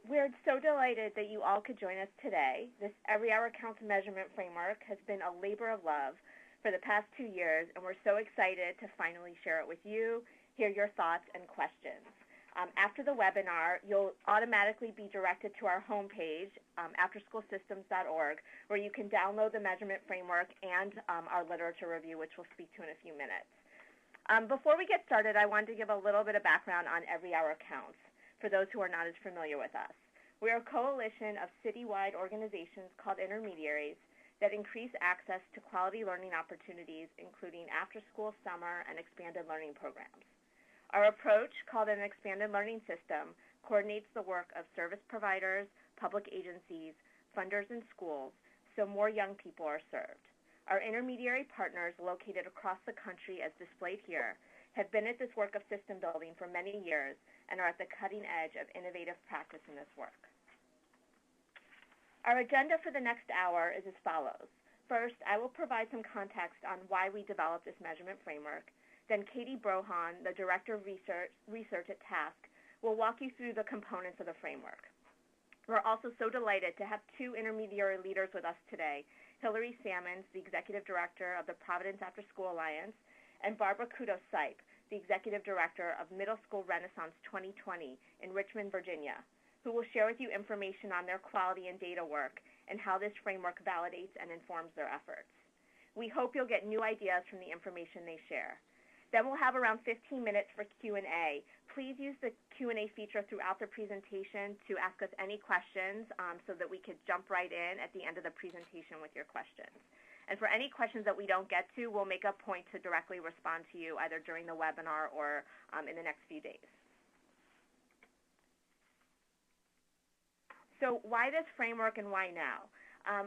We're so delighted that you all could join us today. This Every Hour Counts measurement framework has been a labor of love for the past 2 years, and we're so excited to finally share it with you, hear your thoughts and questions. After the webinar, you'll automatically be directed to our homepage, afterschoolsystems.org, where you can download the measurement framework and our literature review, which we'll speak to in a few minutes. Before we get started, I wanted to give a little bit of background on Every Hour Counts for those who are not as familiar with us. We are a coalition of citywide organizations called intermediaries that increase access to quality learning opportunities, including after-school, summer, and expanded learning programs. Our approach, called an expanded learning system, coordinates the work of service providers, public agencies, funders, and schools so more young people are served. Our intermediary partners located across the country, as displayed here, have been at this work of system building for many years and are at the cutting edge of innovative practice in this work. Our agenda for the next hour is as follows. First, I will provide some context on why we developed this measurement framework. Then Katie Brohan, the Director of Research at TASC, will walk you through the components of the framework. We're also so delighted to have 2 intermediary leaders with us today, Hillary Sammons, the Executive Director of the Providence After School Alliance, and Barbara Kudo-Sipe, the Executive Director of Middle School Renaissance 2020 in Richmond, Virginia, who will share with you information on their quality and data work and how this framework validates and informs their efforts. We hope you'll get new ideas from the information they share. Then we'll have around 15 minutes for Q&A. Please use the Q&A feature throughout the presentation to ask us any questions so that we could jump right in at the end of the presentation with your questions. And for any questions that we don't get to, we'll make a point to directly respond to you either during the webinar or in the next few days. So why this framework and why now?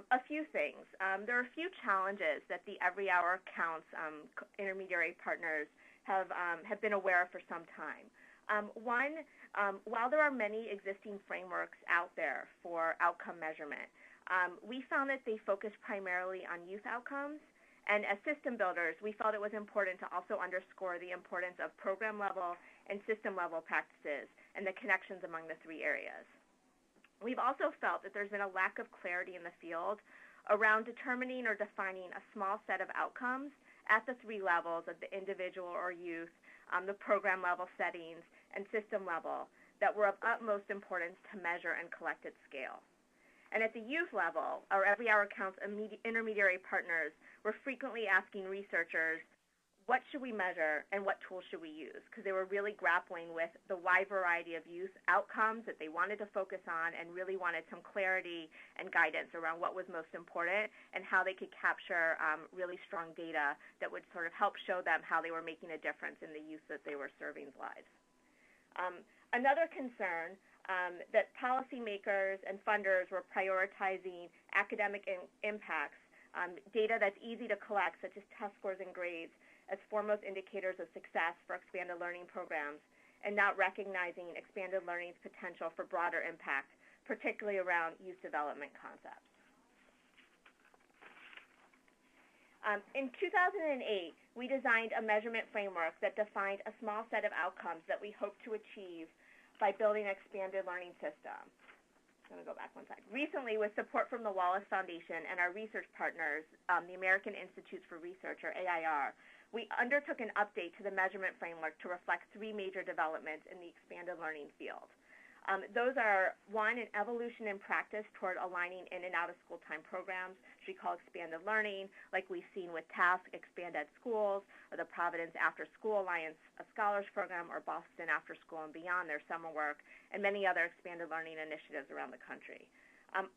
A few things. There are a few challenges that the Every Hour Counts intermediary partners have been aware of for some time. One, while there are many existing frameworks out there for outcome measurement, we found that they focus primarily on youth outcomes. And as system builders, we felt it was important to also underscore the importance of program level and system level practices and the connections among the 3 areas. We've also felt that there's been a lack of clarity in the field around determining or defining a small set of outcomes at the 3 levels of the individual or youth, the program level settings, and system level that were of utmost importance to measure and collect at scale. And at the youth level, our Every Hour Counts intermediary partners were frequently asking researchers, what should we measure and what tools should we use? Because they were really grappling with the wide variety of youth outcomes that they wanted to focus on and really wanted some clarity and guidance around what was most important and how they could capture really strong data that would sort of help show them how they were making a difference in the youth that they were serving's lives. Another concern that policymakers and funders were prioritizing academic impacts, data that's easy to collect, such as test scores and grades, as foremost indicators of success for expanded learning programs, and not recognizing expanded learning's potential for broader impact, particularly around youth development concepts. In 2008, we designed a measurement framework that defined a small set of outcomes that we hope to achieve by building an expanded learning system. I'm going to go back one slide. Recently, with support from the Wallace Foundation and our research partners, the American Institutes for Research, or AIR, we undertook an update to the measurement framework to reflect 3 major developments in the expanded learning field. Those are, 1, an evolution in practice toward aligning in and out of school time programs, which we call expanded learning, like we've seen with TASC Expand Ed Schools, or the Providence After School Alliance, a scholars program, or Boston After School and Beyond, their summer work, and many other expanded learning initiatives around the country.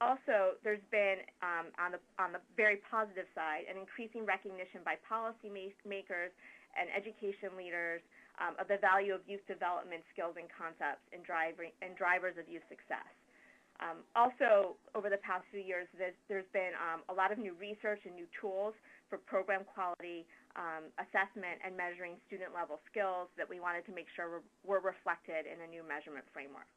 Also, there's been, on the very positive side, an increasing recognition by policymakers and education leaders of the value of youth development skills and concepts in drivers of youth success. Also, over the past few years, there's been a lot of new research and new tools for program quality assessment and measuring student-level skills that we wanted to make sure were reflected in a new measurement framework.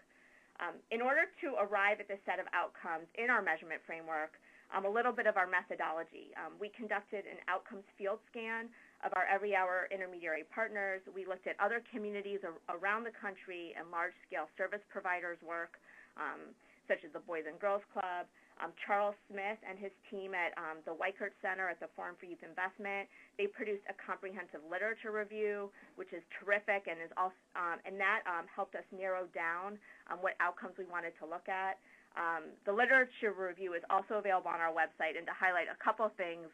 In order to arrive at this set of outcomes in our measurement framework, a little bit of our methodology. We conducted an outcomes field scan of our Every Hour intermediary partners. We looked at other communities around the country and large-scale service providers' work. such as the Boys and Girls Club. Charles Smith and his team at the Weichert Center at the Forum for Youth Investment, they produced a comprehensive literature review, which is terrific, and is also, and that helped us narrow down what outcomes we wanted to look at. The literature review is also available on our website, and to highlight a couple of things.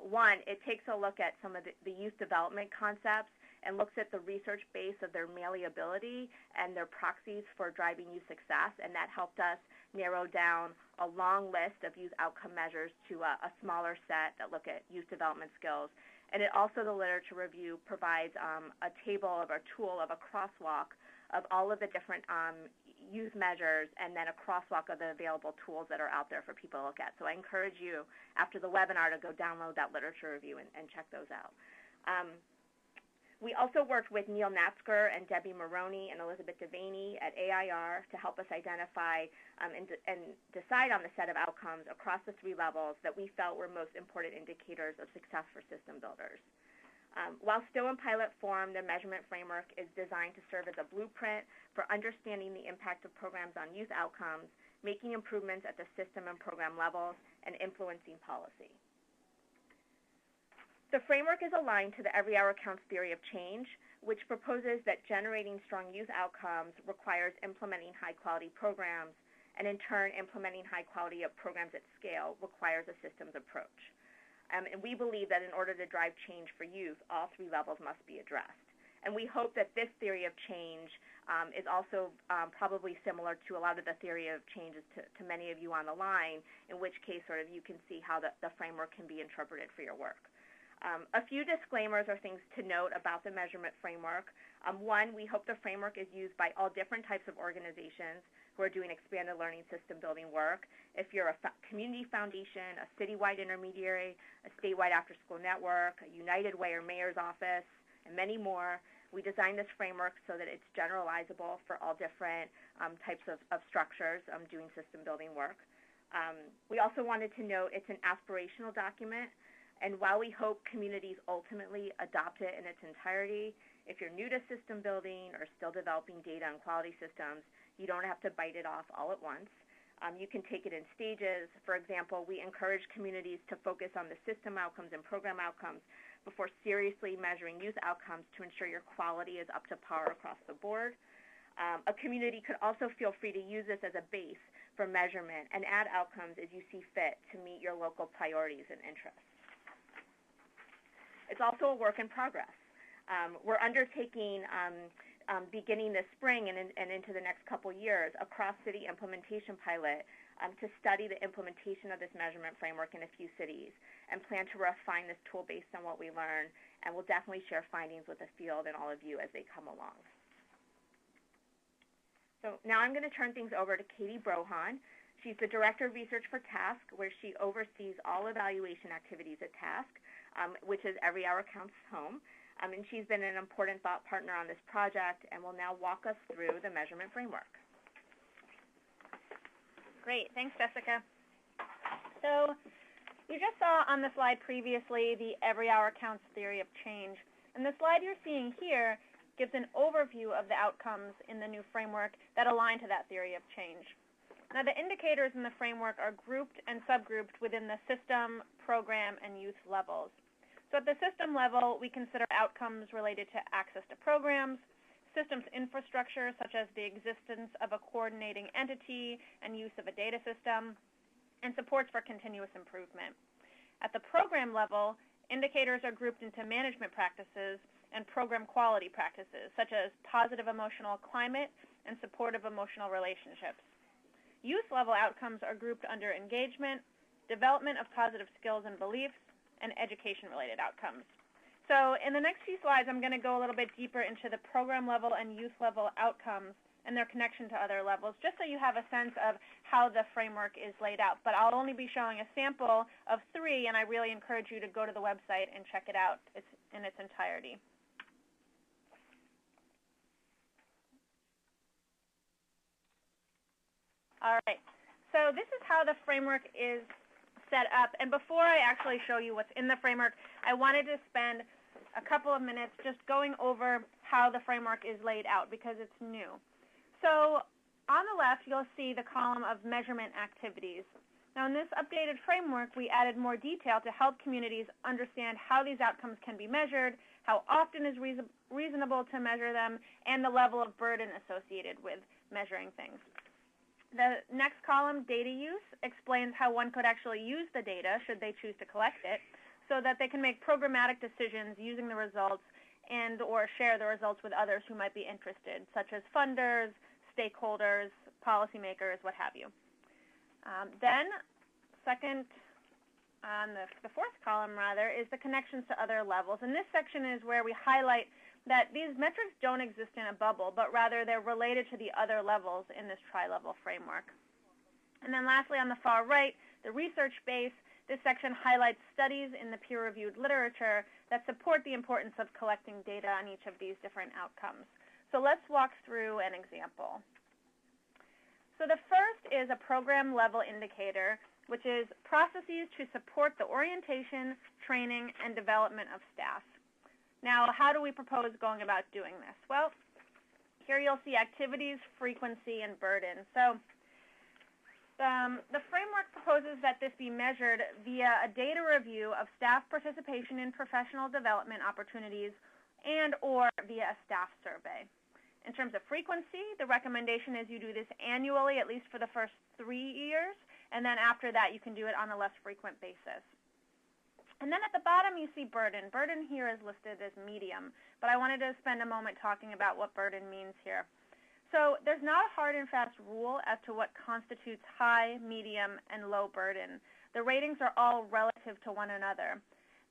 One, it takes a look at some of the youth development concepts and looks at the research base of their malleability and their proxies for driving youth success, and that helped us narrow down a long list of youth outcome measures to a smaller set that look at youth development skills. And it also, the literature review provides a table of a tool of a crosswalk of all of the different youth measures, and then a crosswalk of the available tools that are out there for people to look at. So I encourage you, after the webinar, to go download that literature review and check those out. We also worked with Neil Natzker and Debbie Maroney and Elizabeth Devaney at AIR to help us identify and decide on the set of outcomes across the 3 levels that we felt were most important indicators of success for system builders. While still in pilot form, the measurement framework is designed to serve as a blueprint for understanding the impact of programs on youth outcomes, making improvements at the system and program levels, and influencing policy. The framework is aligned to the Every Hour Counts theory of change, which proposes that generating strong youth outcomes requires implementing high-quality programs, and in turn, implementing high-quality programs at scale requires a systems approach. And we believe that in order to drive change for youth, all 3 levels must be addressed. And we hope that this theory of change is also probably similar to a lot of the theory of changes to many of you on the line, in which case sort of you can see how the framework can be interpreted for your work. A few disclaimers or things to note about the measurement framework. One, we hope the framework is used by all different types of organizations who are doing expanded learning system building work. If you're a community foundation, a citywide intermediary, a statewide after-school network, a United Way or mayor's office, and many more, we designed this framework so that it's generalizable for all different types of structures doing system building work. We also wanted to note it's an aspirational document. And while we hope communities ultimately adopt it in its entirety, if you're new to system building or still developing data and quality systems, you don't have to bite it off all at once. You can take it in stages. For example, we encourage communities to focus on the system outcomes and program outcomes before seriously measuring youth outcomes to ensure your quality is up to par across the board. A community could also feel free to use this as a base for measurement and add outcomes as you see fit to meet your local priorities and interests. It's also a work in progress. We're undertaking, beginning this spring and into the next couple years, a cross-city implementation pilot to study the implementation of this measurement framework in a few cities and plan to refine this tool based on what we learn, and we'll definitely share findings with the field and all of you as they come along. So now I'm going to turn things over to Katie Brohan. She's the Director of Research for TASC, where she oversees all evaluation activities at TASC, which is Every Hour Counts home. And she's been an important thought partner on this project and will now walk us through the measurement framework. Great. Thanks, Jessica. So you just saw on the slide previously the Every Hour Counts theory of change. And the slide you're seeing here gives an overview of the outcomes in the new framework that align to that theory of change. Now, the indicators in the framework are grouped and subgrouped within the system, program, and youth levels. So at the system level, we consider outcomes related to access to programs, systems infrastructure, such as the existence of a coordinating entity and use of a data system, and supports for continuous improvement. At the program level, indicators are grouped into management practices and program quality practices, such as positive emotional climate and supportive emotional relationships. Youth-level outcomes are grouped under engagement, development of positive skills and beliefs, and education-related outcomes. So in the next few slides, I'm going to go a little bit deeper into the program-level and youth-level outcomes and their connection to other levels, just so you have a sense of how the framework is laid out. But I'll only be showing a sample of 3, and I really encourage you to go to the website and check it out in its entirety. All right, so this is how the framework is set up. And before I actually show you what's in the framework, I wanted to spend a couple of minutes just going over how the framework is laid out because it's new. So on the left, you'll see the column of measurement activities. Now, in this updated framework, we added more detail to help communities understand how these outcomes can be measured, how often is reasonable to measure them, and the level of burden associated with measuring things. The next column, data use, explains how one could actually use the data, should they choose to collect it, so that they can make programmatic decisions using the results and or share the results with others who might be interested, such as funders, stakeholders, policymakers, what have you. Then, second, on the fourth column, rather, is the connections to other levels. And this section is where we highlight that these metrics don't exist in a bubble, but rather they're related to the other levels in this tri-level framework. And then lastly, on the far right, the research base, this section highlights studies in the peer-reviewed literature that support the importance of collecting data on each of these different outcomes. So let's walk through an example. So the first is a program-level indicator, which is processes to support the orientation, training, and development of staff. Now, how do we propose going about doing this? Well, here you'll see activities, frequency, and burden. So the framework proposes that this be measured via a data review of staff participation in professional development opportunities and or via a staff survey. In terms of frequency, the recommendation is you do this annually, at least for the first 3 years, and then after that you can do it on a less frequent basis. And then at the bottom you see burden. Burden here is listed as medium, but I wanted to spend a moment talking about what burden means here. So there's not a hard and fast rule as to what constitutes high, medium, and low burden. The ratings are all relative to one another.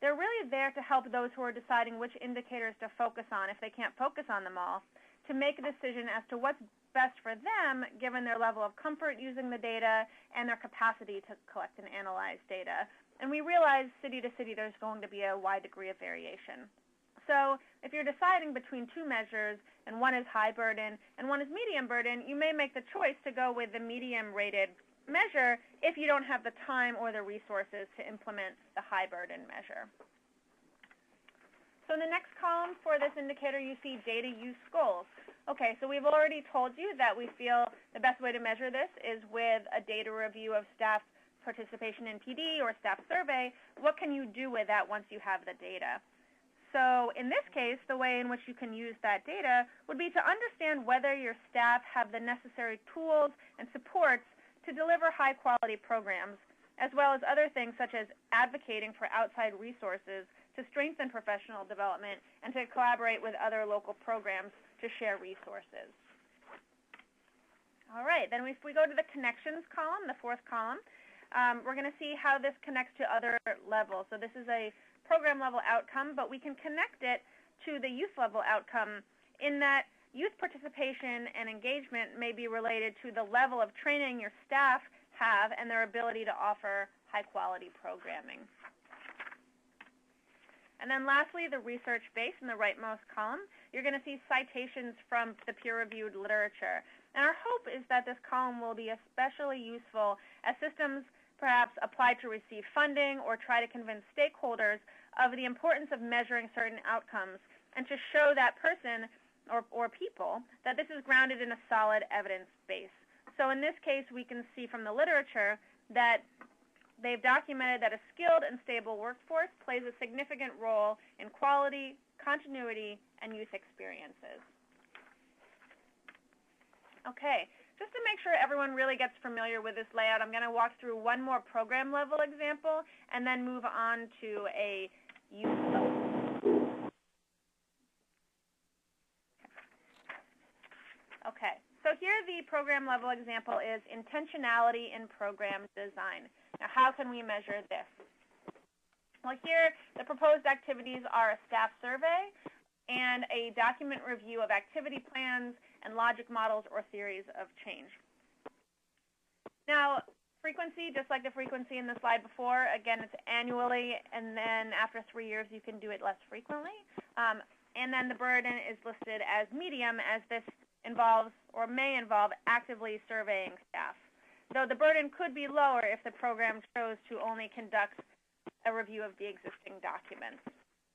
They're really there to help those who are deciding which indicators to focus on, if they can't focus on them all, to make a decision as to what's best for them given their level of comfort using the data and their capacity to collect and analyze data. And we realize city to city there's going to be a wide degree of variation. So if you're deciding between two measures and one is high burden and one is medium burden, you may make the choice to go with the medium rated measure if you don't have the time or the resources to implement the high burden measure. So in the next column for this indicator, you see data use goals. Okay, so we've already told you that we feel the best way to measure this is with a data review of staff participation in PD or staff survey. What can you do with that once you have the data? So in this case, the way in which you can use that data would be to understand whether your staff have the necessary tools and supports to deliver high-quality programs, as well as other things such as advocating for outside resources to strengthen professional development and to collaborate with other local programs to share resources. All right, then if we go to the connections column, the fourth column, we're going to see how this connects to other levels. So this is a program level outcome, but we can connect it to the youth level outcome in that youth participation and engagement may be related to the level of training your staff have and their ability to offer high-quality programming. And then lastly, the research base in the rightmost column, you're going to see citations from the peer-reviewed literature. And our hope is that this column will be especially useful as systems perhaps apply to receive funding or try to convince stakeholders of the importance of measuring certain outcomes and to show that person or people that this is grounded in a solid evidence base. So in this case, we can see from the literature that they've documented that a skilled and stable workforce plays a significant role in quality, continuity, and youth experiences. Okay, just to make sure everyone really gets familiar with this layout, I'm going to walk through one more program level example and then move on to a youth level. Okay, so here the program level example is intentionality in program design. Now, how can we measure this? Well, here the proposed activities are a staff survey and a document review of activity plans and logic models or theories of change. Now, frequency, just like the frequency in the slide before, again, it's annually, and then after 3 years you can do it less frequently. And then the burden is listed as medium, as this involves or may involve actively surveying staff, though the burden could be lower if the program chose to only conduct a review of the existing documents.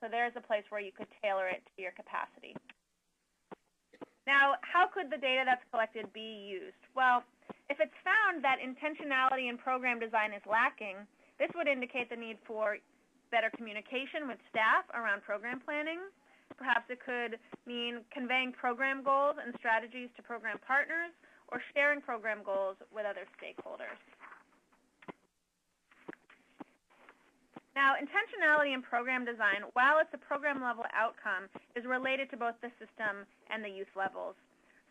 So there's a place where you could tailor it to your capacity. Now, how could could the data that's collected be used? Well, if it's found that intentionality in program design is lacking, this would indicate the need for better communication with staff around program planning. Perhaps it could mean conveying program goals and strategies to program partners or sharing program goals with other stakeholders. Now, intentionality in program design, while it's a program-level outcome, is related to both the system and the youth levels.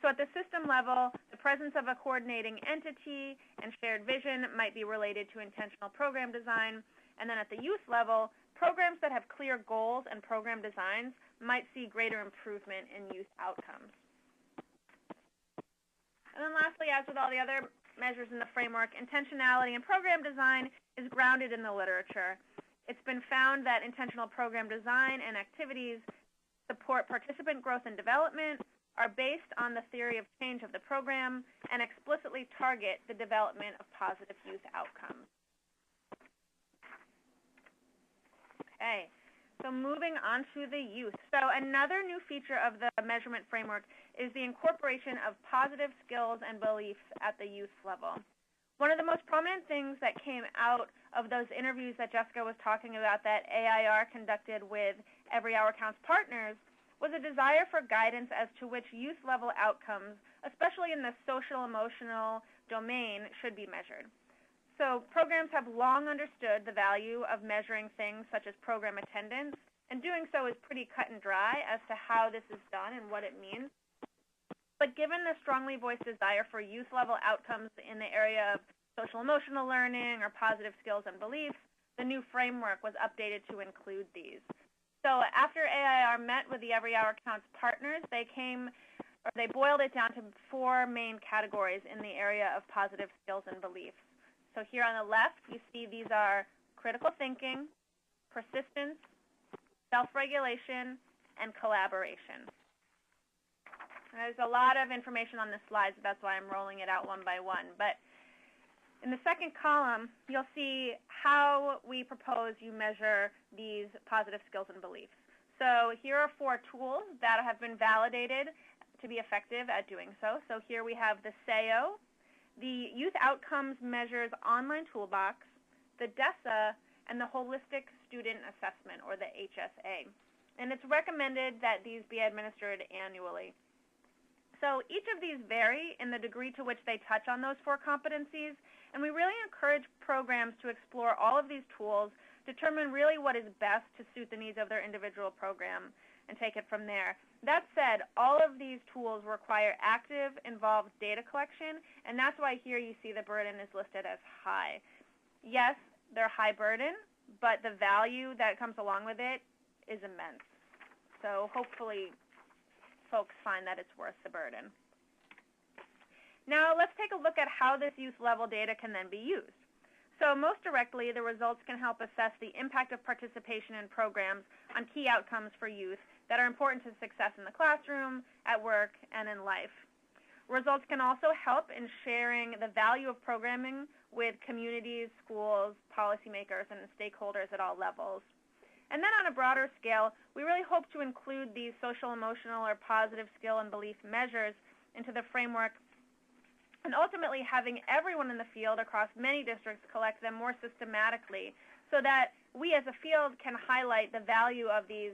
So at the system level, the presence of a coordinating entity and shared vision might be related to intentional program design. And then at the youth level, programs that have clear goals and program designs might see greater improvement in youth outcomes. And then lastly, as with all the other measures in the framework, intentionality in program design is grounded in the literature. It's been found that intentional program design and activities support participant growth and development, are based on the theory of change of the program, and explicitly target the development of positive youth outcomes. Okay, so moving on to the youth. So another new feature of the measurement framework is the incorporation of positive skills and beliefs at the youth level. One of the most prominent things that came out of those interviews that Jessica was talking about that AIR conducted with Every Hour Counts partners was a desire for guidance as to which youth-level outcomes, especially in the social-emotional domain, should be measured. So programs have long understood the value of measuring things such as program attendance, and doing so is pretty cut and dry as to how this is done and what it means. But given the strongly voiced desire for youth-level outcomes in the area of social-emotional learning or positive skills and beliefs, the new framework was updated to include these. So after AIR met with the Every Hour Counts partners, they boiled it down to 4 main categories in the area of positive skills and beliefs. So here on the left, you see these are critical thinking, persistence, self-regulation, and collaboration. There's a lot of information on this slide, so that's why I'm rolling it out one by one. But in the second column, you'll see how we propose you measure these positive skills and beliefs. So here are 4 tools that have been validated to be effective at doing so. So here we have the SEO, the Youth Outcomes Measures Online Toolbox, the DESA, and the Holistic Student Assessment, or the HSA. And it's recommended that these be administered annually. So each of these vary in the degree to which they touch on those 4 competencies, and we really encourage programs to explore all of these tools, determine really what is best to suit the needs of their individual program, and take it from there. That said, all of these tools require active, involved data collection, and that's why here you see the burden is listed as high. Yes, they're high burden, but the value that comes along with it is immense. So hopefully folks find that it's worth the burden. Now let's take a look at how this youth-level data can then be used. So most directly, the results can help assess the impact of participation in programs on key outcomes for youth that are important to success in the classroom, at work, and in life. Results can also help in sharing the value of programming with communities, schools, policymakers, and stakeholders at all levels. And then on a broader scale, we really hope to include these social, emotional, or positive skill and belief measures into the framework, and ultimately having everyone in the field across many districts collect them more systematically so that we as a field can highlight the value of these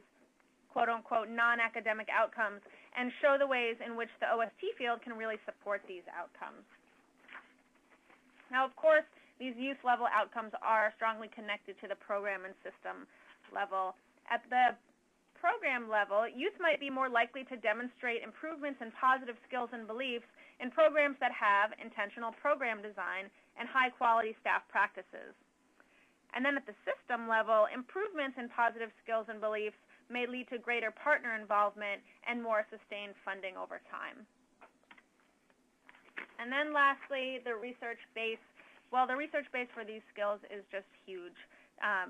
quote-unquote non-academic outcomes and show the ways in which the OST field can really support these outcomes. Now, of course, these youth-level outcomes are strongly connected to the program and system level. At the program level, youth might be more likely to demonstrate improvements in positive skills and beliefs in programs that have intentional program design and high-quality staff practices. And then at the system level, improvements in positive skills and beliefs may lead to greater partner involvement and more sustained funding over time. And then lastly, the research base. Well, the research base for these skills is just huge,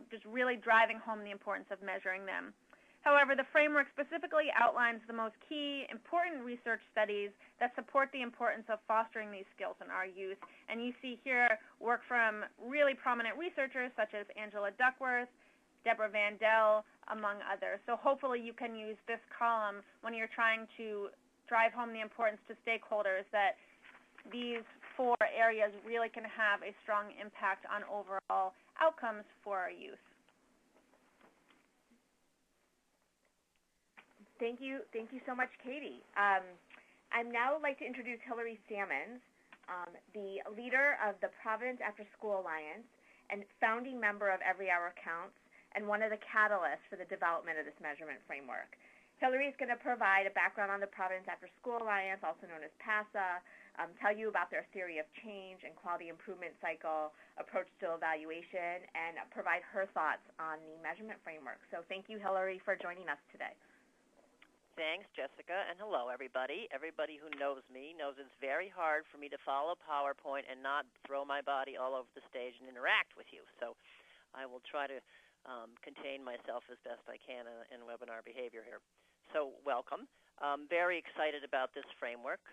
just really driving home the importance of measuring them. However, the framework specifically outlines the most key, important research studies that support the importance of fostering these skills in our youth. And you see here work from really prominent researchers such as Angela Duckworth, Deborah Vandell, among others. So hopefully you can use this column when you're trying to drive home the importance to stakeholders that these 4 areas really can have a strong impact on overall outcomes for our youth. Thank you so much, Katie. I'd now like to introduce Hillary Sammons, the leader of the Providence After School Alliance and founding member of Every Hour Counts, and one of the catalysts for the development of this measurement framework. Hillary is going to provide a background on the Providence After School Alliance, also known as PASA, tell you about their theory of change and quality improvement cycle, approach to evaluation, and provide her thoughts on the measurement framework. So thank you, Hillary, for joining us today. Thanks, Jessica, and hello, everybody. Everybody who knows me knows it's very hard for me to follow PowerPoint and not throw my body all over the stage and interact with you. So I will try to contain myself as best I can in webinar behavior here. So welcome. Very excited about this framework.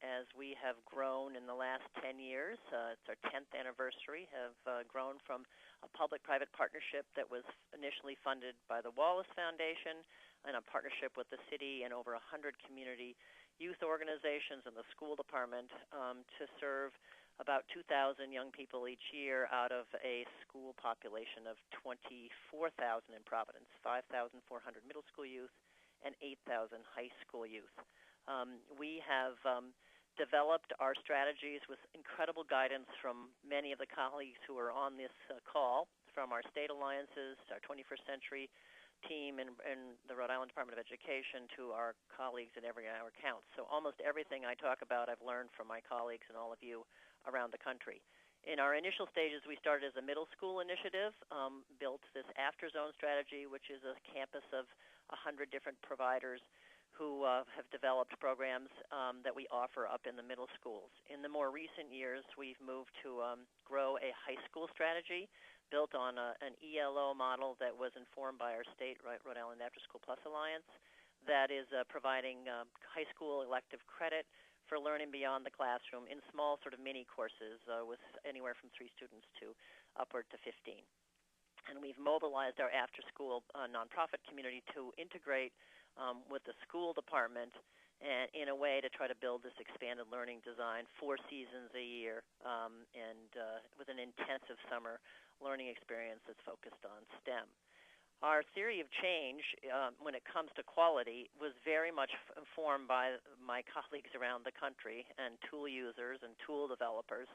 As we have grown in the last 10 years, it's our 10th anniversary, have grown from a public-private partnership that was initially funded by the Wallace Foundation and a partnership with the city and over 100 community youth organizations and the school department to serve about 2,000 young people each year out of a school population of 24,000 in Providence, 5,400 middle school youth and 8,000 high school youth. We have developed our strategies with incredible guidance from many of the colleagues who are on this call, from our state alliances, our 21st Century team in the Rhode Island Department of Education, to our colleagues at Every Hour Counts. So almost everything I talk about I've learned from my colleagues and all of you around the country. In our initial stages, we started as a middle school initiative, built this after zone strategy, which is a campus of 100 different providers who have developed programs that we offer up in the middle schools. In the more recent years, we've moved to grow a high school strategy built on an ELO model that was informed by our state, Rhode Island After School Plus Alliance, that is providing high school elective credit for learning beyond the classroom in small sort of mini courses with anywhere from 3 students to upward to 15. And we've mobilized our after-school nonprofit community to integrate with the school department and in a way to try to build this expanded learning design 4 seasons a year and with an intensive summer learning experience that's focused on STEM. Our theory of change when it comes to quality was very much informed by my colleagues around the country and tool users and tool developers.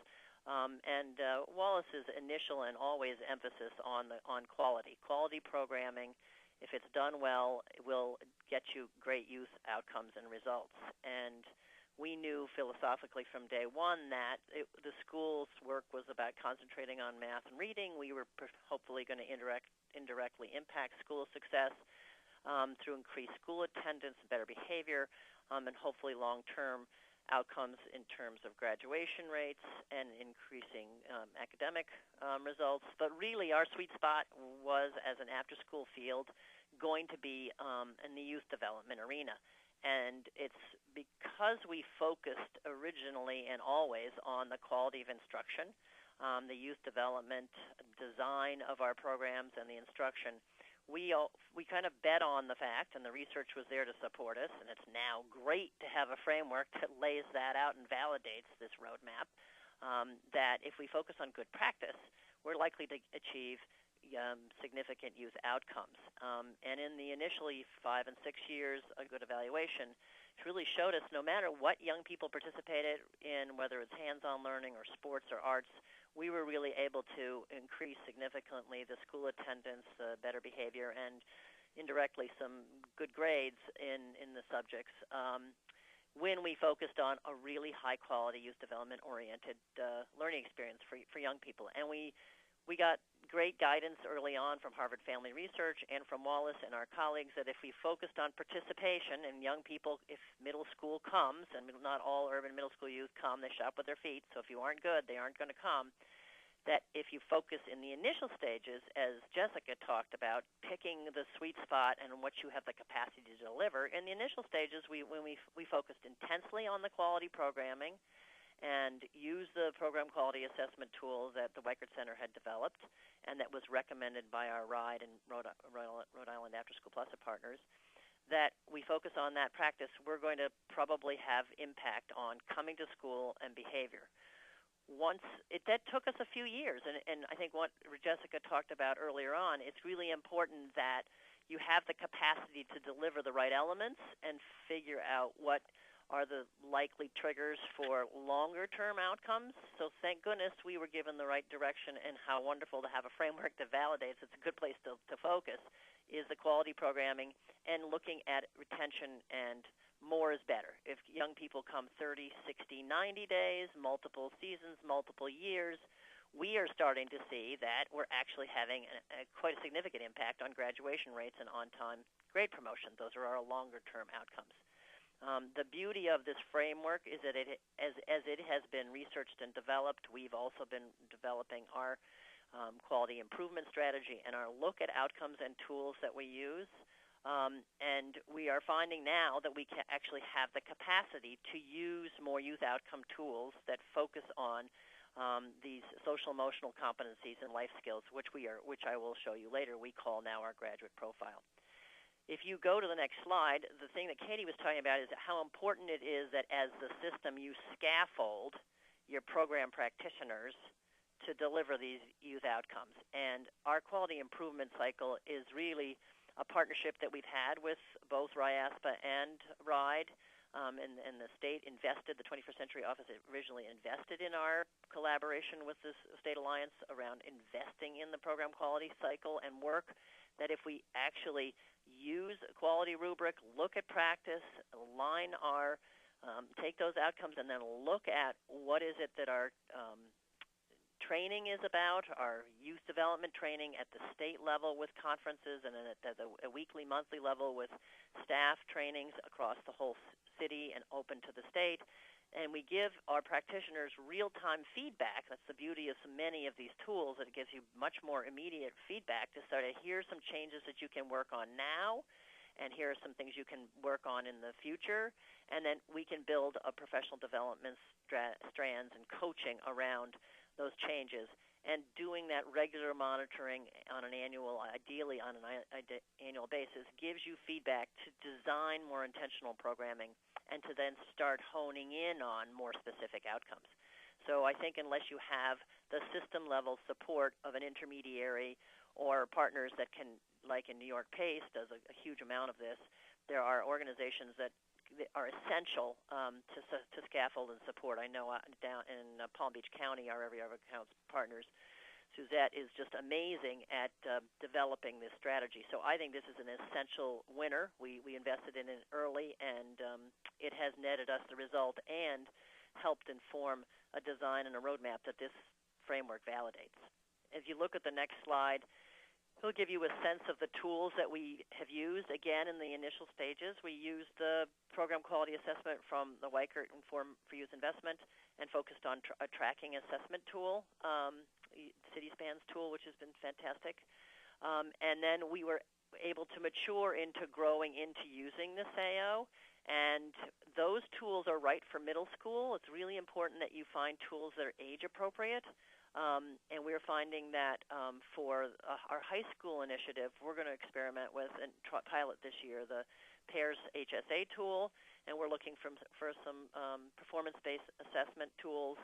Wallace's initial and always emphasis on quality. Quality programming, if it's done well, it will get you great youth outcomes and results. And we knew philosophically from day one that the school's work was about concentrating on math and reading. We were hopefully going to indirectly impact school success through increased school attendance and better behavior, and hopefully long-term outcomes in terms of graduation rates and increasing academic results. But really our sweet spot was, as an after-school field, going to be in the youth development arena. And it's because we focused originally and always on the quality of instruction, the youth development design of our programs and the instruction, we kind of bet on the fact, and the research was there to support us, and it's now great to have a framework that lays that out and validates this roadmap, that if we focus on good practice, we're likely to achieve significant youth outcomes. And in the initially 5 and 6 years of good evaluation, it really showed us no matter what young people participated in, whether it's hands-on learning or sports or arts, we were really able to increase significantly the school attendance, better behavior, and indirectly some good grades in the subjects when we focused on a really high-quality youth development-oriented learning experience for young people. And we got great guidance early on from Harvard Family Research and from Wallace and our colleagues that if we focused on participation and young people, if middle school comes, and not all urban middle school youth come, they shop with their feet, so if you aren't good, they aren't going to come, that if you focus in the initial stages, as Jessica talked about, picking the sweet spot and what you have the capacity to deliver, in the initial stages, we focused intensely on the quality programming and use the program quality assessment tool that the Weichert Center had developed and that was recommended by our RIDE and Rhode Island After School Plus partners, that we focus on that practice, we're going to probably have impact on coming to school and behavior. That took us a few years, and I think what Jessica talked about earlier on, it's really important that you have the capacity to deliver the right elements and figure out what are the likely triggers for longer-term outcomes. So thank goodness we were given the right direction, and how wonderful to have a framework that validates it's a good place to focus is the quality programming and looking at retention, and more is better. If young people come 30, 60, 90 days, multiple seasons, multiple years, we are starting to see that we're actually having quite a significant impact on graduation rates and on-time grade promotion. Those are our longer-term outcomes. The beauty of this framework is that as it has been researched and developed, we've also been developing our quality improvement strategy and our look at outcomes and tools that we use. And we are finding now that we can actually have the capacity to use more youth outcome tools that focus on these social emotional competencies and life skills, which I will show you later, we call now our graduate profile. If you go to the next slide, the thing that Katie was talking about is how important it is that as the system you scaffold your program practitioners to deliver these youth outcomes. And our quality improvement cycle is really a partnership that we've had with both RIASPA and RIDE, and the state invested, the 21st Century Office originally invested in our collaboration with the State Alliance around investing in the program quality cycle and work, that if we actually use a quality rubric, look at practice, align our, take those outcomes, and then look at what is it that our training is about, our youth development training at the state level with conferences, and then at a weekly, monthly level with staff trainings across the whole city and open to the state. And we give our practitioners real-time feedback. That's the beauty of so many of these tools, that it gives you much more immediate feedback to start to here's some changes that you can work on now, and here are some things you can work on in the future. And then we can build a professional development strands and coaching around those changes. And doing that regular monitoring on an annual, ideally on an annual basis, gives you feedback to design more intentional programming and to then start honing in on more specific outcomes. So I think unless you have the system-level support of an intermediary or partners that can, like in New York PACE does a huge amount of this, there are organizations that are essential to scaffold and support. I know down in Palm Beach County, our Every Hour Counts partners, Suzette is just amazing at developing this strategy. So I think this is an essential winner. We invested in it early, and it has netted us the result and helped inform a design and a roadmap that this framework validates. As you look at the next slide, it'll give you a sense of the tools that we have used. Again, in the initial stages, we used the program quality assessment from the Weichert Inform for Youth Investment and focused on a tracking assessment tool, CitySpan's tool, which has been fantastic. And then we were able to mature into growing into using this AO. And those tools are right for middle school. It's really important that you find tools that are age appropriate. And we're finding that for our high school initiative, we're going to experiment with and pilot this year the PAIRS HSA tool, and we're looking for some performance-based assessment tools.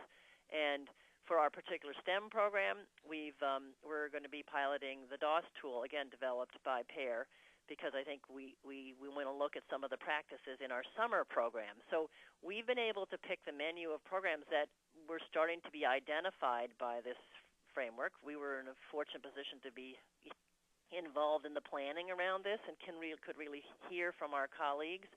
And for our particular STEM program, we're going to be piloting the DOS tool, again developed by PAIR, because I think we want to look at some of the practices in our summer program. So we've been able to pick the menu of programs that were starting to be identified by this framework. We were in a fortunate position to be involved in the planning around this and could really hear from our colleagues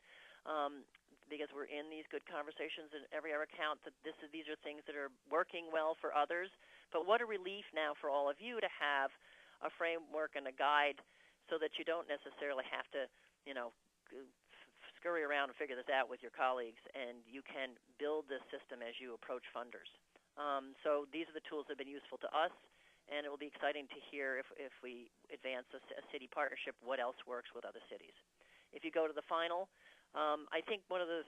because we're in these good conversations in every other account that these are things that are working well for others. But what a relief now for all of you to have a framework and a guide so that you don't necessarily have to, scurry around and figure this out with your colleagues, and you can build this system as you approach funders. So these are the tools that have been useful to us, and it will be exciting to hear if we advance a city partnership, what else works with other cities. If you go to the final, I think one of the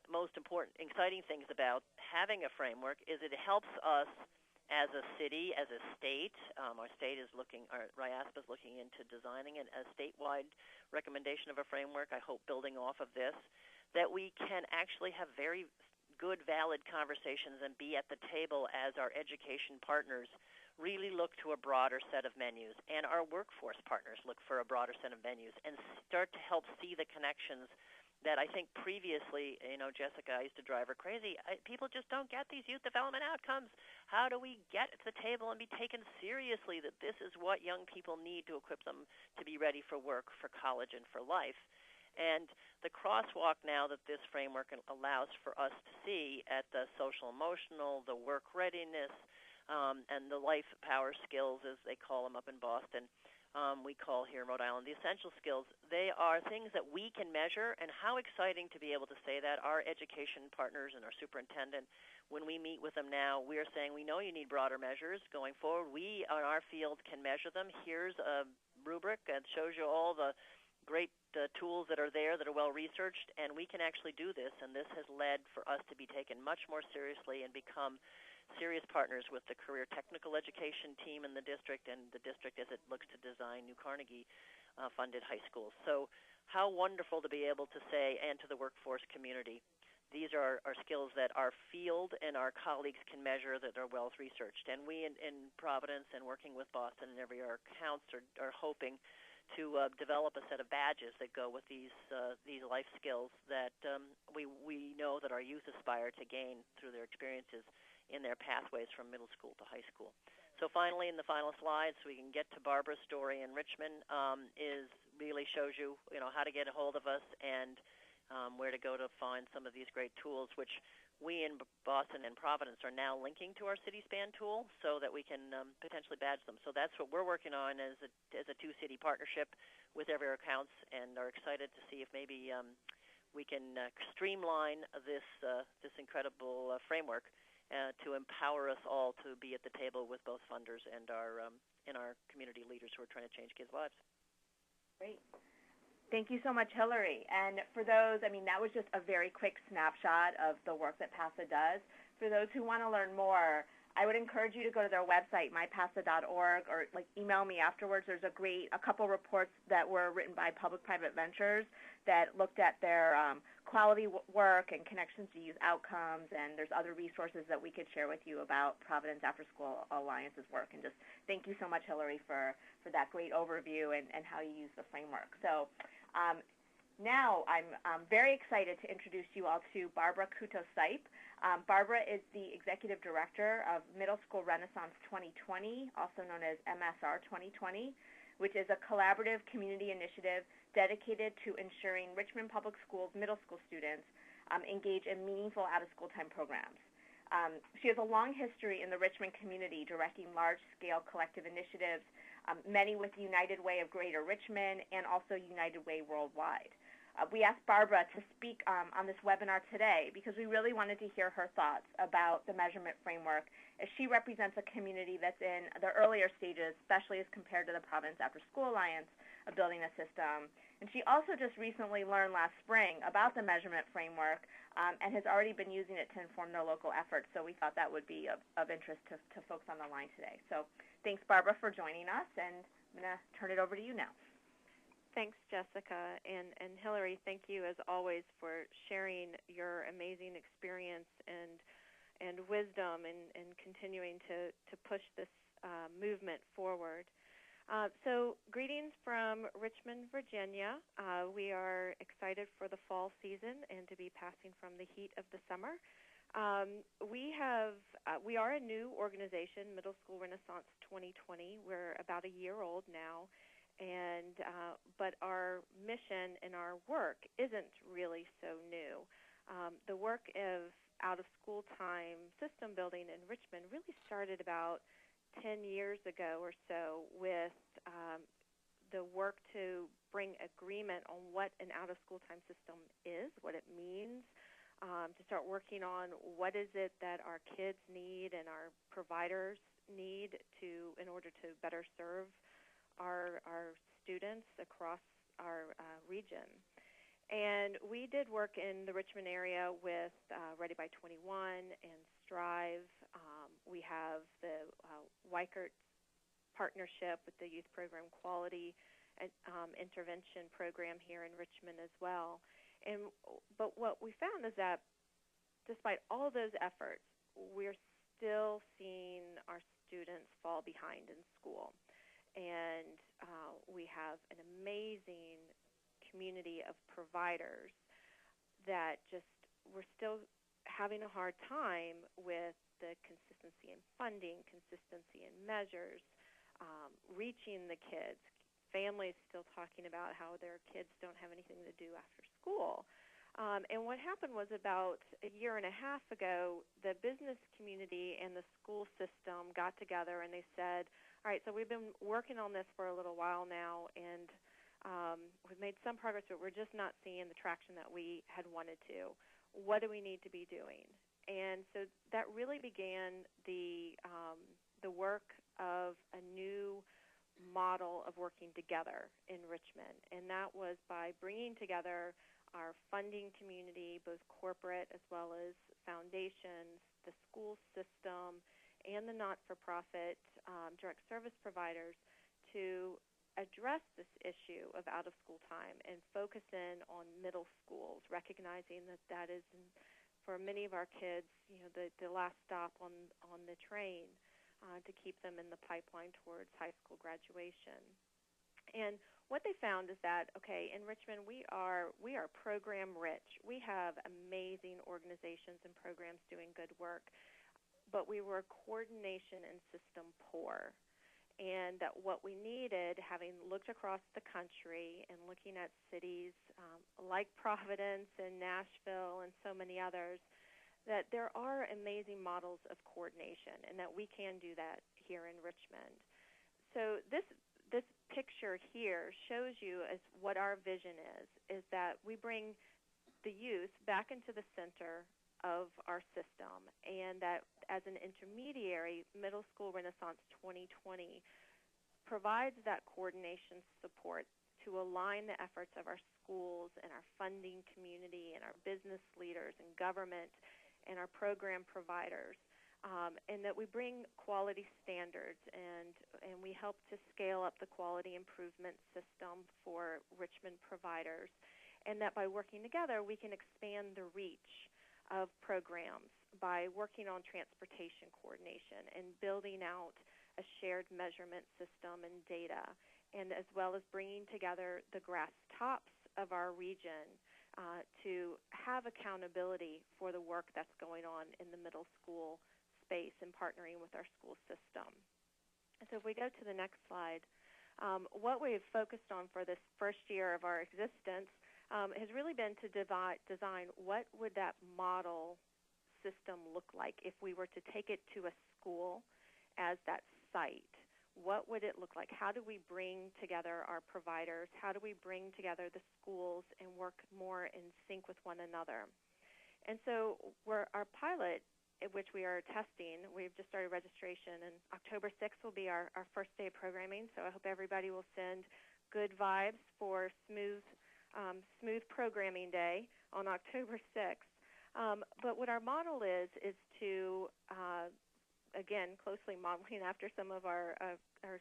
most important, exciting things about having a framework is it helps us As a city, as a state, our state is looking, RIASPA is looking into designing a statewide recommendation of a framework, I hope building off of this, that we can actually have very good, valid conversations and be at the table as our education partners really look to a broader set of menus, and our workforce partners look for a broader set of menus, and start to help see the connections that I think previously, Jessica, I used to drive her crazy. People just don't get these youth development outcomes. How do we get to the table and be taken seriously that this is what young people need to equip them to be ready for work, for college, and for life? And the crosswalk now that this framework allows for us to see at the social-emotional, the work readiness, and the life power skills, as they call them up in Boston, we call here in Rhode Island the essential skills. They are things that we can measure, and how exciting to be able to say that. Our education partners and our superintendent, when we meet with them now, we are saying, we know you need broader measures going forward. We, on our field, can measure them. Here's a rubric that shows you all the great tools that are there that are well-researched, and we can actually do this, and this has led for us to be taken much more seriously and become serious partners with the career technical education team in the district, and the district as it looks to design new Carnegie-funded high schools. So how wonderful to be able to say, and to the workforce community, these are skills that our field and our colleagues can measure that are well-researched. And we in Providence and working with Boston and every our accounts are hoping to develop a set of badges that go with these life skills that we know that our youth aspire to gain through their experiences in their pathways from middle school to high school. So finally, in the final slides, we can get to Barbara's story in Richmond, really shows you, how to get a hold of us and where to go to find some of these great tools, which we in Boston and Providence are now linking to our CitySpan tool so that we can potentially badge them. So that's what we're working on as a two-city partnership with every accounts, and are excited to see if maybe we can streamline this incredible framework to empower us all to be at the table with both funders and our community leaders who are trying to change kids' lives. Great. Thank you so much, Hillary. And for those, that was just a very quick snapshot of the work that PASA does. For those who want to learn more, I would encourage you to go to their website, mypasa.org, or email me afterwards. There's a couple reports that were written by Public-Private Ventures that looked at their quality work and connections to youth outcomes, and there's other resources that we could share with you about Providence After School Alliance's work. And just thank you so much, Hillary, for that great overview and how you use the framework. So now I'm very excited to introduce you all to Barbara Kuto-Sipe. Barbara is the Executive Director of Middle School Renaissance 2020, also known as MSR 2020, which is a collaborative community initiative dedicated to ensuring Richmond Public Schools middle school students engage in meaningful out-of-school time programs. She has a long history in the Richmond community directing large-scale collective initiatives, many with United Way of Greater Richmond and also United Way Worldwide. We asked Barbara to speak on this webinar today because we really wanted to hear her thoughts about the measurement framework, as she represents a community that's in the earlier stages, especially as compared to the Providence After School Alliance of building a system. And she also just recently learned last spring about the measurement framework and has already been using it to inform their local efforts. So we thought that would be of interest to folks on the line today. So thanks, Barbara, for joining us, and I'm going to turn it over to you now. Thanks, Jessica. And Hillary, thank you, as always, for sharing your amazing experience and wisdom and continuing to push this movement forward. So greetings from Richmond, Virginia. We are excited for the fall season and to be passing from the heat of the summer. We are a new organization, Middle School Renaissance 2020. We're about a year old now, but our mission and our work isn't really so new. The work of out-of-school time system building in Richmond really started about 10 years ago or so with the work to bring agreement on what an out-of-school time system is, what it means, to start working on what is it that our kids need and our providers need in order to better serve our students across our region. And we did work in the Richmond area with Ready by 21 and Strive. We have the Weichert partnership with the Youth Program Quality Intervention Program here in Richmond as well. But what we found is that despite all those efforts, we're still seeing our students fall behind in school. And we have an amazing community of providers that just we're still having a hard time with the consistency in funding, consistency in measures, reaching the kids. Families still talking about how their kids don't have anything to do after school. And what happened was about a year and a half ago, the business community and the school system got together and they said, all right, so we've been working on this for a little while now, and we've made some progress, but we're just not seeing the traction that we had wanted to. What do we need to be doing? And so that really began the work of a new model of working together in Richmond, and that was by bringing together our funding community, both corporate as well as foundations, the school system, and the not-for-profit direct service providers to address this issue of out-of-school time and focus in on middle schools, recognizing that that is, for many of our kids, the last stop on the train to keep them in the pipeline towards high school graduation. And what they found is that, okay, in Richmond we are program rich. We have amazing organizations and programs doing good work, but we were coordination and system poor. And that what we needed, having looked across the country and looking at cities like Providence and Nashville and so many others, that there are amazing models of coordination and that we can do that here in Richmond. So this picture here shows you as what our vision is that we bring the youth back into the center of our system, and that as an intermediary, Middle School Renaissance 2020 provides that coordination support to align the efforts of our schools and our funding community and our business leaders and government and our program providers, and that we bring quality standards and we help to scale up the quality improvement system for Richmond providers, and that by working together we can expand the reach of programs by working on transportation coordination and building out a shared measurement system and data, and as well as bringing together the grass tops of our region to have accountability for the work that's going on in the middle school space and partnering with our school system. And so if we go to the next slide, what we've focused on for this first year of our existence has really been to design what would that model system look like if we were to take it to a school as that site. What would it look like? How do we bring together our providers? How do we bring together the schools and work more in sync with one another? And so our pilot, which we are testing, we've just started registration, and October 6th will be our first day of programming, so I hope everybody will send good vibes for smooth programming day on October 6th. But what our model is to again, closely modeling after some of our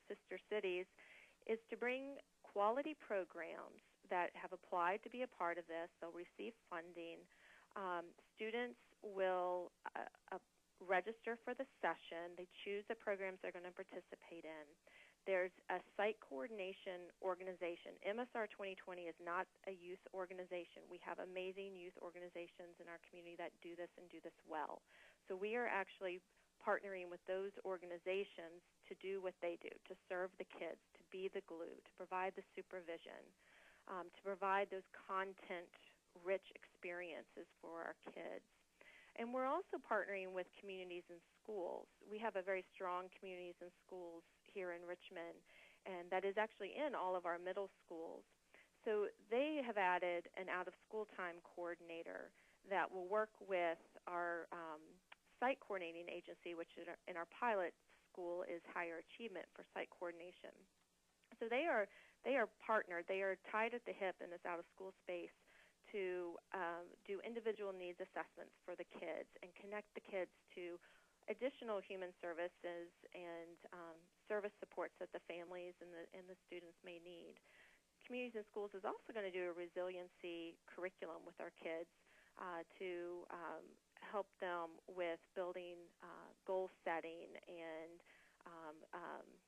sister cities, is to bring quality programs that have applied to be a part of this. They'll receive funding. Students will register for the session. They choose the programs they're going to participate in. There's a site coordination organization. MSR 2020 is not a youth organization. We have amazing youth organizations in our community that do this and do this well. So we are actually partnering with those organizations to do what they do, to serve the kids, to be the glue, to provide the supervision, to provide those content-rich experiences for our kids. And we're also partnering with communities and schools. We have a very strong communities and schools here in Richmond, and that is actually in all of our middle schools. So they have added an out-of-school time coordinator that will work with our site coordinating agency, which in our pilot school is Higher Achievement for site coordination. So they are partnered. They are tied at the hip in this out-of-school space to do individual needs assessments for the kids and connect the kids to additional human services and service supports that the families and the students may need. Communities and Schools is also going to do a resiliency curriculum with our kids to help them with building goal setting and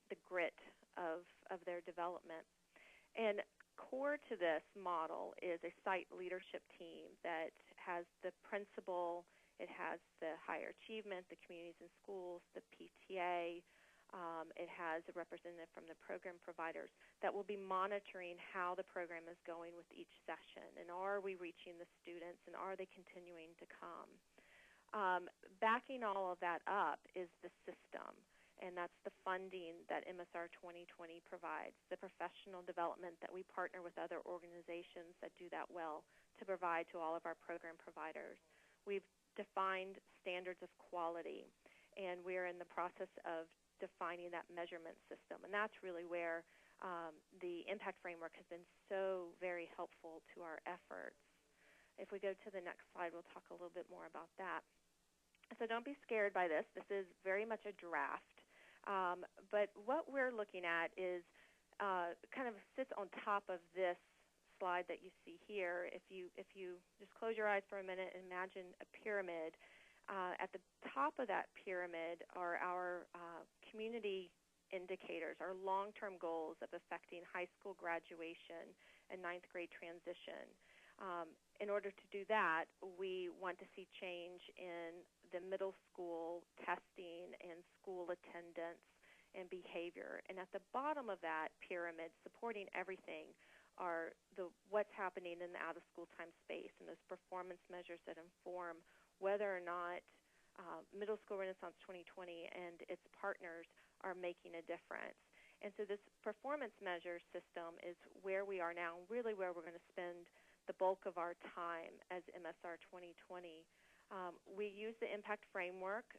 the grit of their development. And core to this model is a site leadership team that has the principal, it has the higher achievement, the communities and schools, the PTA, it has a representative from the program providers that will be monitoring how the program is going with each session, and are we reaching the students, and are they continuing to come. Backing all of that up is the system, and that's the funding that MSR 2020 provides, the professional development that we partner with other organizations that do that well to provide to all of our program providers. We've defined standards of quality, and we're in the process of defining that measurement system, and that's really where the impact framework has been so very helpful to our efforts. If we go to the next slide, we'll talk a little bit more about that. So don't be scared by this. This is very much a draft. But what we're looking at is kind of sits on top of this slide that you see here. If you just close your eyes for a minute and imagine a pyramid, at the top of that pyramid are our community indicators, our long-term goals of affecting high school graduation and ninth grade transition. In order to do that, we want to see change in the middle school testing and school attendance and behavior. And at the bottom of that pyramid, supporting everything, are what's happening in the out-of-school time space and those performance measures that inform whether or not Middle School Renaissance 2020 and its partners are making a difference. And so this performance measure system is where we are now, really where we're going to spend the bulk of our time as MSR 2020. We use the impact framework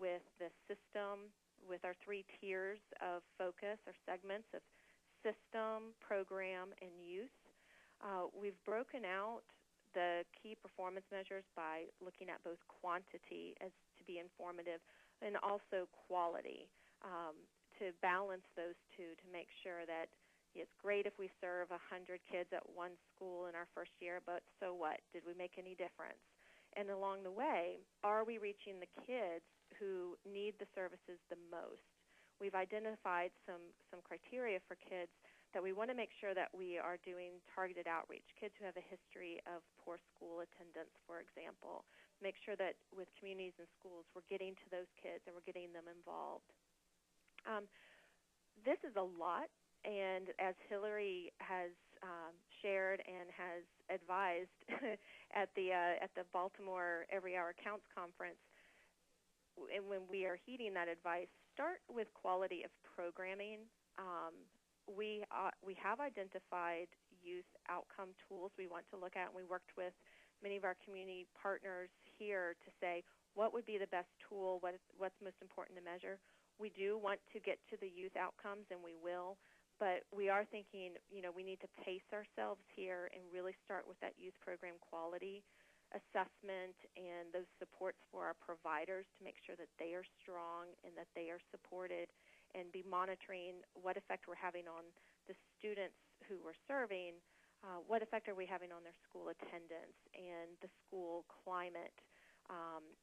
with the system, with our 3 tiers of focus, or segments of system, program, and youth. We've broken out the key performance measures by looking at both quantity as to be informative and also quality, to balance those two to make sure that it's great if we serve 100 kids at one school in our first year, but so what? Did we make any difference? And along the way, are we reaching the kids who need the services the most? We've identified some criteria for kids that we want to make sure that we are doing targeted outreach, kids who have a history of poor school attendance, for example. Make sure that with communities and schools, we're getting to those kids and we're getting them involved. This is a lot, and as Hillary has shared and has advised at the Baltimore Every Hour Counts conference, and when we are heeding that advice, start with quality of programming. We have identified youth outcome tools we want to look at, and we worked with many of our community partners here to say what would be the best tool, what's most important to measure. We do want to get to the youth outcomes, and we will, but we are thinking, we need to pace ourselves here and really start with that youth program quality assessment and those supports for our providers to make sure that they are strong and that they are supported, and be monitoring what effect we're having on the students who we're serving, what effect are we having on their school attendance and the school climate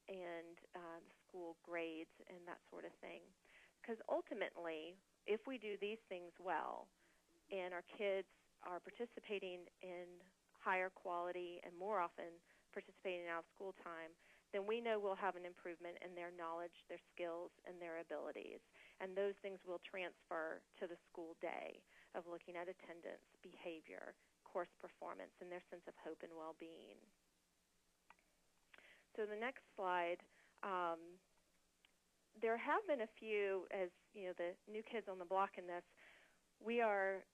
and the school grades and that sort of thing. Because ultimately, if we do these things well and our kids are participating in higher quality and more often participating in out-of-school time, then we know we'll have an improvement in their knowledge, their skills, and their abilities. And those things will transfer to the school day of looking at attendance, behavior, course performance, and their sense of hope and well-being. So the next slide, there have been a few, as the new kids on the block in this, we are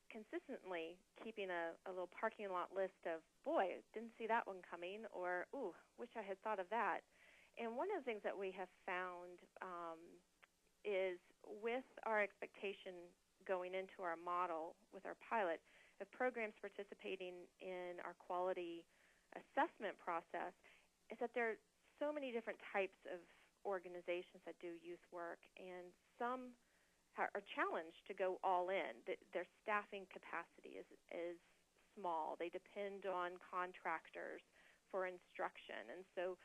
consistently keeping a little parking lot list of, boy, didn't see that one coming, or, ooh, wish I had thought of that. And one of the things that we have found is with our expectation going into our model with our pilot programs participating in our quality assessment process is that there are so many different types of organizations that do youth work, and some are challenged to go all in. Their staffing capacity is small. They depend on contractors for instruction, and so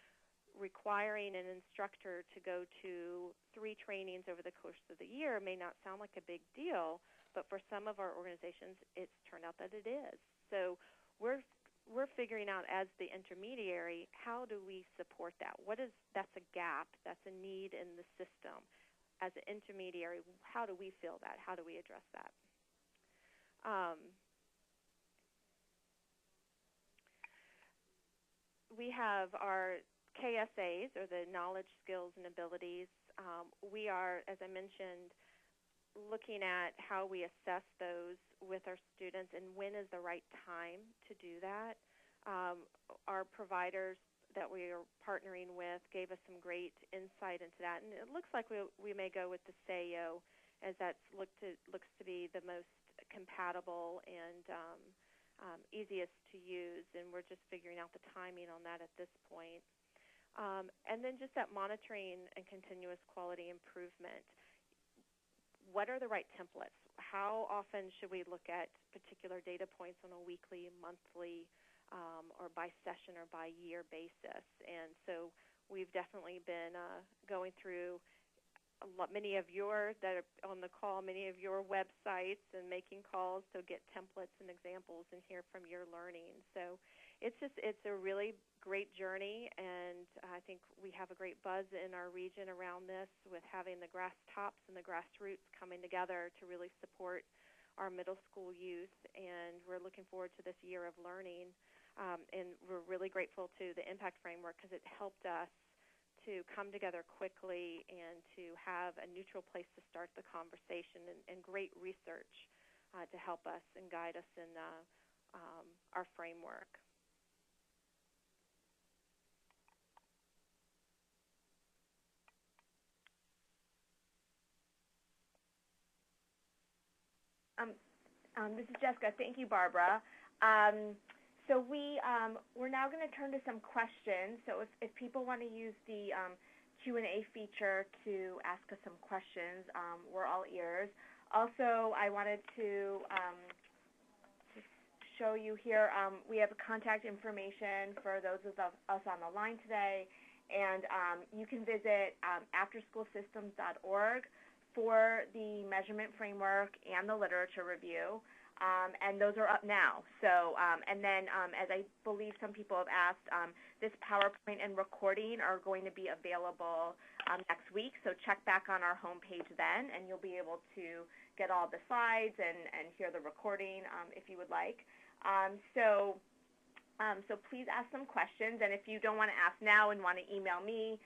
requiring an instructor to go to 3 trainings over the course of the year may not sound like a big deal, but for some of our organizations, it's turned out that it is. So we're figuring out as the intermediary, how do we support that? That's a gap, that's a need in the system. As an intermediary, how do we fill that? How do we address that? We have our KSAs, or the knowledge, skills, and abilities. We are, as I mentioned, looking at how we assess those with our students and when is the right time to do that. Our providers that we are partnering with gave us some great insight into that, and it looks like we may go with the SAYO, as that looks to be the most compatible and easiest to use, and we're just figuring out the timing on that at this point. And then just that monitoring and continuous quality improvement. What are the right templates? How often should we look at particular data points on a weekly, monthly, or by session or by year basis? And so we've definitely been going through many of your that are on the call, many of your websites, and making calls to get templates and examples and hear from your learning. So it's a really great journey, and I think we have a great buzz in our region around this, with having the grass tops and the grassroots coming together to really support our middle school youth, and we're looking forward to this year of learning. And we're really grateful to the Impact Framework, because it helped us to come together quickly and to have a neutral place to start the conversation, and great research to help us and guide us in our framework. This is Jessica. Thank you, Barbara. So we're now going to turn to some questions. So if people want to use the Q&A feature to ask us some questions, we're all ears. Also, I wanted to show you here, we have contact information for those of us on the line today, and you can visit afterschoolsystems.org for the measurement framework and the literature review. And those are up now. So, and then as I believe some people have asked, this PowerPoint and recording are going to be available next week. So check back on our homepage then, and you'll be able to get all the slides and hear the recording if you would like. So please ask some questions. And if you don't want to ask now and want to email me,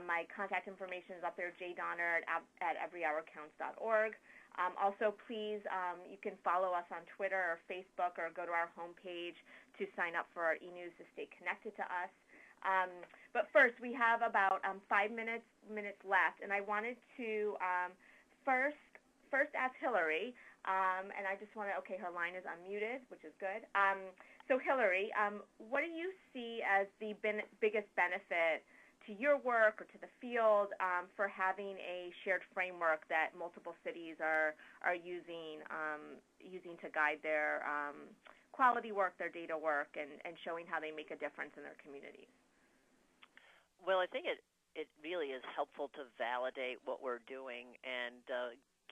my contact information is up there, jdonner@everyhourcounts.org. Also, please, you can follow us on Twitter or Facebook, or go to our homepage to sign up for our e-news to stay connected to us. But first, we have about 5 minutes left, and I wanted to first ask Hillary, and I just want to, okay, her line is unmuted, which is good. So Hillary, what do you see as the biggest benefit to your work or to the field for having a shared framework that multiple cities are using to guide their quality work, their data work, and showing how they make a difference in their communities? Well, I think it really is helpful to validate what we're doing and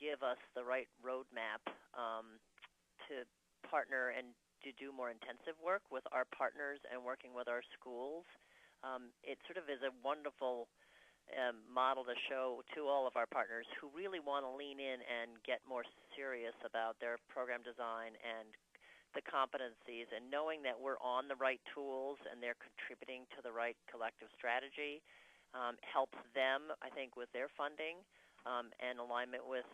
give us the right roadmap to partner and to do more intensive work with our partners and working with our schools. It sort of is a wonderful model to show to all of our partners who really want to lean in and get more serious about their program design and the competencies, and knowing that we're on the right tools and they're contributing to the right collective strategy helps them, I think, with their funding and alignment with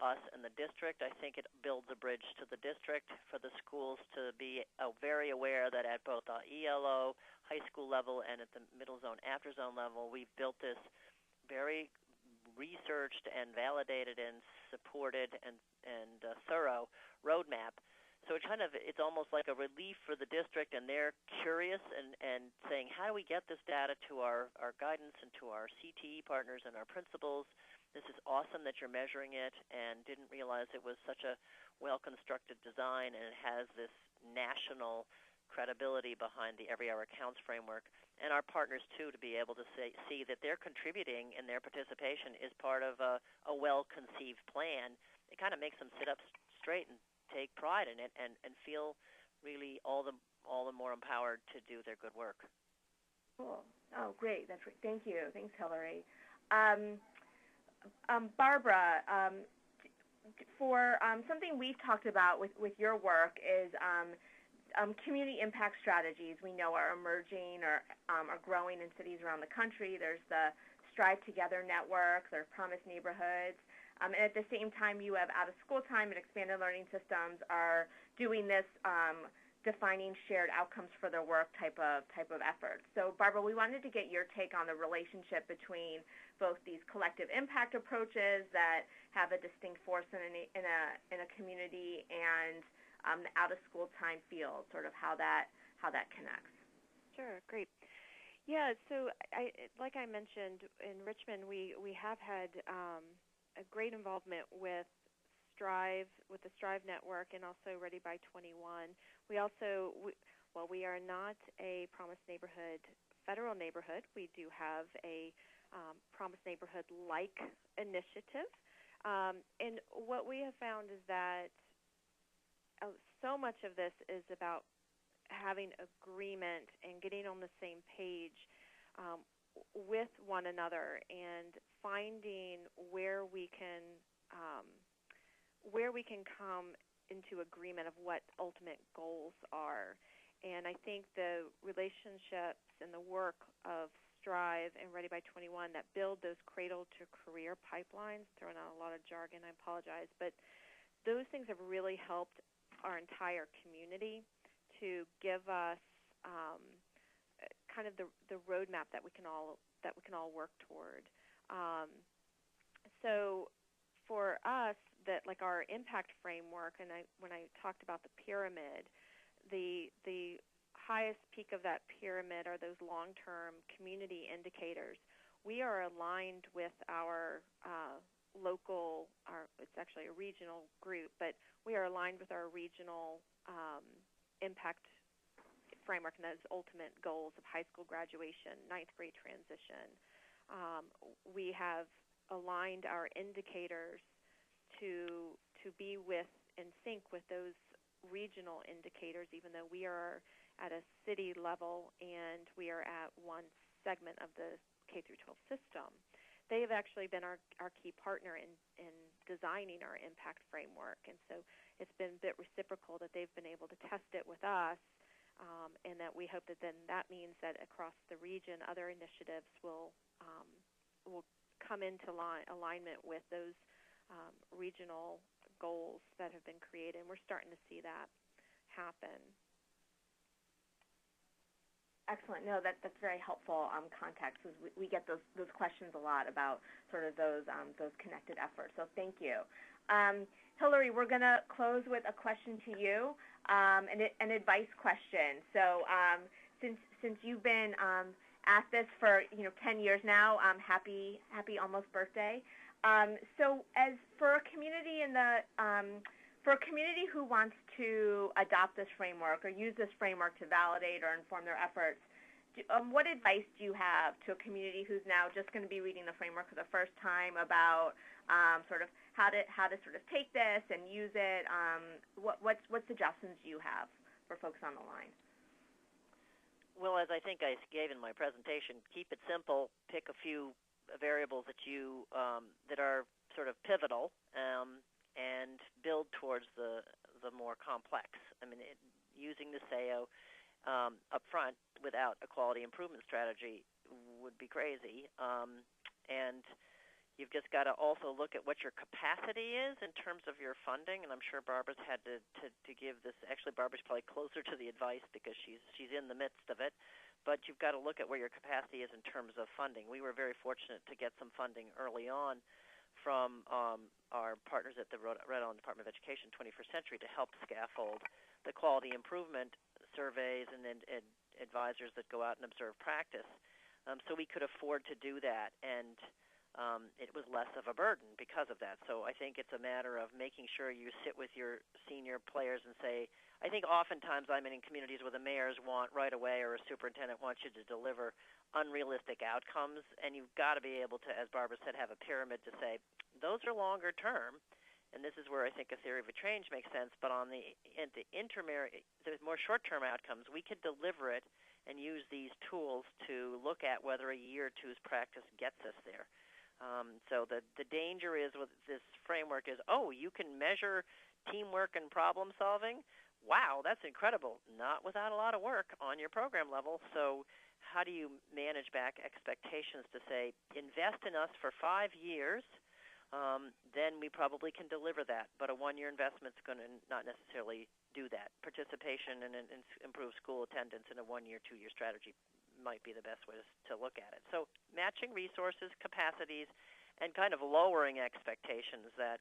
us and the district. I think it builds a bridge to the district for the schools to be very aware that at both the ELO, high school level, and at the middle zone, after zone level, we've built this very researched and validated and supported and thorough roadmap So it's almost like a relief for the district, and they're curious and saying, how do we get this data to our guidance and to our CTE partners and our principals? This is awesome that you're measuring it, and didn't realize it was such a well-constructed design, and it has this national credibility behind the Every Hour Counts framework. And our partners, too, to be able to see that they're contributing and their participation is part of a well-conceived plan. It kind of makes them sit up straight and take pride in it and feel really all the more empowered to do their good work. Cool. Oh, great. That's great. Thank you. Thanks, Hillary. Barbara, for something we've talked about with your work is community impact strategies we know are emerging or are growing in cities around the country. There's the Strive Together network, there's Promise Neighborhoods, and at the same time you have out-of-school time and expanded learning systems are doing this defining shared outcomes for their work type of effort. So Barbara, we wanted to get your take on the relationship between both these collective impact approaches that have a distinct force in a community and the out-of-school time field, sort of how that connects. Sure, great. Yeah, so like I mentioned, in Richmond, we have had a great involvement with the Strive Network and also Ready by 21. We are not a Promise Neighborhood federal neighborhood. We do have a Promise Neighborhood-like initiative. And what we have found is that so much of this is about having agreement and getting on the same page with one another and finding where we can come into agreement of what ultimate goals are. And I think the relationships and the work of Strive and Ready by 21 that build those cradle-to-career pipelines, throwing out a lot of jargon, I apologize, but those things have really helped our entire community to give us kind of the roadmap that we can all work toward. So for us, that like our impact framework, and when I talked about the pyramid, the highest peak of that pyramid are those long-term community indicators. We are aligned with our it's actually a regional group, but we are aligned with our regional impact framework and those ultimate goals of high school graduation, ninth grade transition. We have aligned our indicators to be in sync with those regional indicators, even though we are at a city level and we are at one segment of the K-12 system. They have actually been our key partner in designing our impact framework, and so it's been a bit reciprocal that they've been able to test it with us, and that we hope that then that means that across the region other initiatives will come into alignment with those regional goals that have been created, and we're starting to see that happen. Excellent. No, that's very helpful context, because we get those questions a lot about sort of those connected efforts. So thank you. Hillary, we're going to close with a question to you, an advice question. So since you've been at this for 10 years now, happy almost birthday. So as for a community for a community who wants to adopt this framework or use this framework to validate or inform their efforts, what advice do you have to a community who's now just going to be reading the framework for the first time about sort of how to sort of take this and use it? What suggestions do you have for folks on the line? Well, as I think I gave in my presentation, keep it simple. Pick a few variables that you that are sort of pivotal, and build towards the more complex. I mean, using the SEO up front without a quality improvement strategy would be crazy. And you've just got to also look at what your capacity is in terms of your funding. And I'm sure Barbara's had to give this. Actually, Barbara's probably closer to the advice because she's in the midst of it. But you've got to look at where your capacity is in terms of funding. We were very fortunate to get some funding early on from our partners at the Rhode Island Department of Education, 21st Century, to help scaffold the quality improvement surveys and advisors that go out and observe practice. So we could afford to do that, and it was less of a burden because of that. So I think it's a matter of making sure you sit with your senior players and say, I think oftentimes I'm in communities where the mayors want right away or a superintendent wants you to deliver unrealistic outcomes, and you've got to be able to, as Barbara said, have a pyramid to say, those are longer term, and this is where I think a theory of a change makes sense, but on the more short-term outcomes, we could deliver it and use these tools to look at whether a year or two's practice gets us there. So the danger is with this framework is, you can measure teamwork and problem solving? Wow, that's incredible. Not without a lot of work on your program level. So how do you manage back expectations to say, invest in us for 5 years, then we probably can deliver that. But a 1-year investment is going to not necessarily do that. Participation and improved school attendance in a 1-year, 2-year strategy might be the best way to look at it. So matching resources, capacities, and kind of lowering expectations that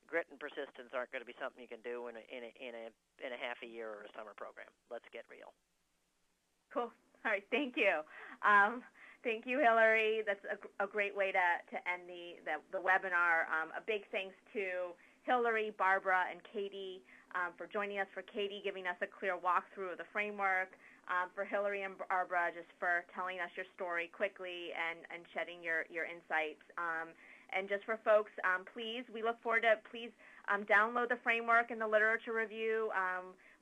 grit and persistence aren't going to be something you can do in a half a year or a summer program. Let's get real. Cool. All right. Thank you. Thank you, Hillary. That's a great way to end the webinar. A big thanks to Hillary, Barbara, and Katie for joining us, for Katie giving us a clear walkthrough of the framework, for Hillary and Barbara just for telling us your story quickly and shedding your insights. And just for folks, we look forward to, download the framework and the literature review.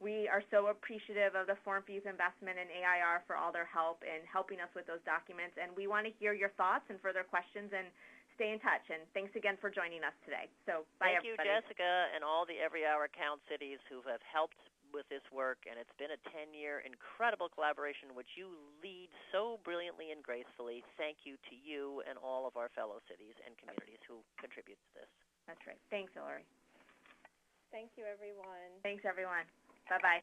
We are so appreciative of the Forum for Youth Investment and AIR for all their help in helping us with those documents. And we want to hear your thoughts and further questions, and stay in touch. And thanks again for joining us today. So bye, everybody. Thank you, Jessica, and all the Every Hour Counts cities who have helped with this work, and it's been a 10-year incredible collaboration which you lead so brilliantly and gracefully. Thank you to you and all of our fellow cities and communities who contribute to this. That's right. Thanks, Hillary. Thank you, everyone. Thanks, everyone. Bye-bye.